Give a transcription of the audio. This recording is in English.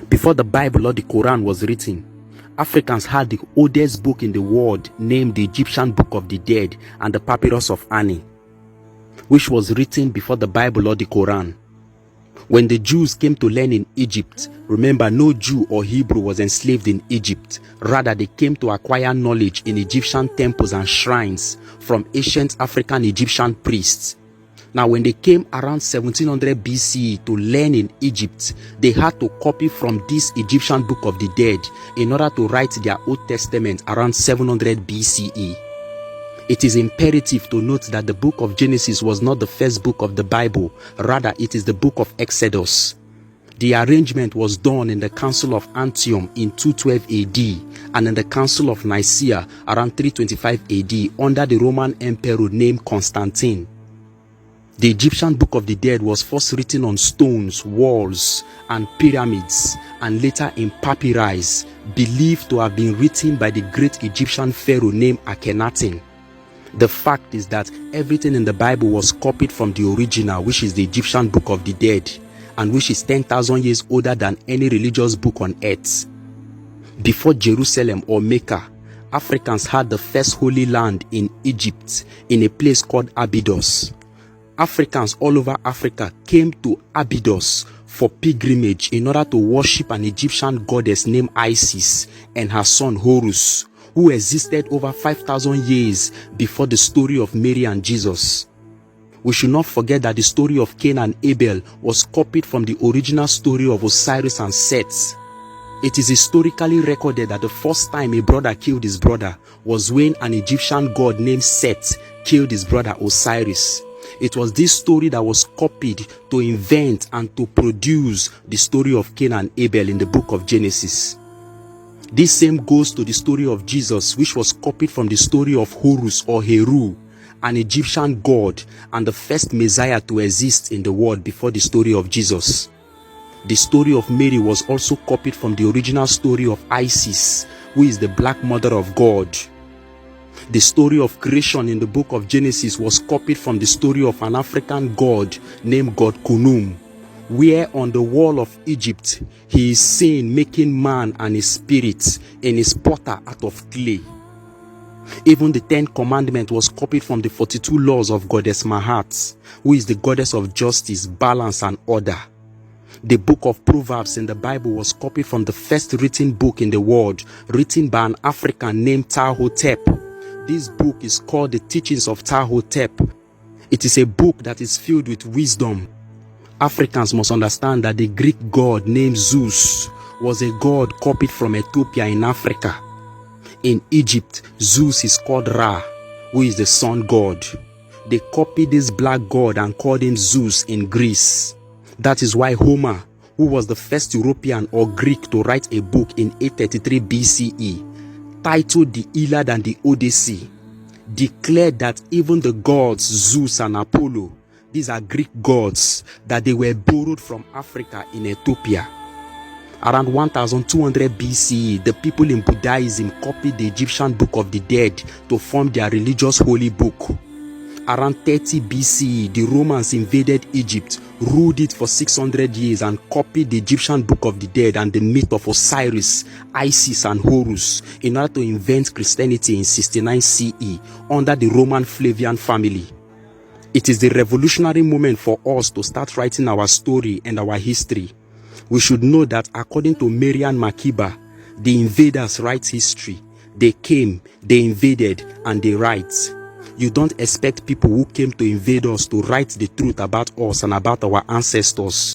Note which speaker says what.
Speaker 1: Before the Bible or the Quran was written, Africans had the oldest book in the world named the Egyptian Book of the Dead and the Papyrus of Ani, which was written before the Bible or the Quran. When the Jews came to learn in Egypt, remember, no Jew or Hebrew was enslaved in Egypt. Rather, they came to acquire knowledge in Egyptian temples and shrines from ancient African Egyptian priests. Now, when they came around 1700 BCE to learn in Egypt, they had to copy from this Egyptian Book of the Dead in order to write their Old Testament around 700 BCE. It is imperative to note that the book of Genesis was not the first book of the Bible. Rather, it is the book of Exodus. The arrangement was done in the Council of Antioch in 212 AD and in the Council of Nicaea around 325 AD under the Roman emperor named Constantine. The Egyptian Book of the Dead was first written on stones, walls, and pyramids, and later in papyri, believed to have been written by the great Egyptian pharaoh named Akhenaten. The fact is that everything in the Bible was copied from the original, which is the Egyptian Book of the Dead, and which is 10,000 years older than any religious book on earth. Before Jerusalem or Mecca, Africans had the first holy land in Egypt, in a place called Abydos. Africans all over Africa came to Abydos for pilgrimage in order to worship an Egyptian goddess named Isis and her son Horus, who existed over 5,000 years before the story of Mary and Jesus. We should not forget that the story of Cain and Abel was copied from the original story of Osiris and Seth. It is historically recorded that the first time a brother killed his brother was when an Egyptian god named Seth killed his brother Osiris. It was this story that was copied to invent and to produce the story of Cain and Abel in the book of Genesis. This same goes to the story of Jesus, which was copied from the story of Horus or Heru, an Egyptian god and the first Messiah to exist in the world before the story of Jesus. The story of Mary was also copied from the original story of Isis, who is the black mother of God. The story of creation in the book of Genesis was copied from the story of an African god named God Khnum, where on the wall of Egypt he is seen making man and his spirit in his potter out of clay. Even the 10 Commandments was copied from the 42 laws of Goddess Mahat, who is the goddess of justice, balance, and order. The book of Proverbs in the Bible was copied from the first written book in the world, written by an African named Ptah-hotep. This book is called The Teachings of Ptah-hotep. It is a book that is filled with wisdom. Africans must understand that the Greek god named Zeus was a god copied from Ethiopia in Africa. In Egypt, Zeus is called Ra, who is the sun god. They copied this black god and called him Zeus in Greece. That is why Homer, who was the first European or Greek to write a book in 833 BCE, titled the Iliad and the Odyssey, declared that even the gods Zeus and Apollo, these are Greek gods, that they were borrowed from Africa in Ethiopia. Around 1200 BCE, the people in Buddhism copied the Egyptian Book of the Dead to form their religious holy book. Around 30 BCE, the Romans invaded Egypt, ruled it for 600 years, and copied the Egyptian Book of the Dead and the myth of Osiris, Isis, and Horus in order to invent Christianity in 69 CE under the Roman Flavian family. It is the revolutionary moment for us to start writing our story and our history. We should know that according to Marian Makiba, the invaders write history. They came, they invaded, and they write. You don't expect people who came to invade us to write the truth about us and about our ancestors.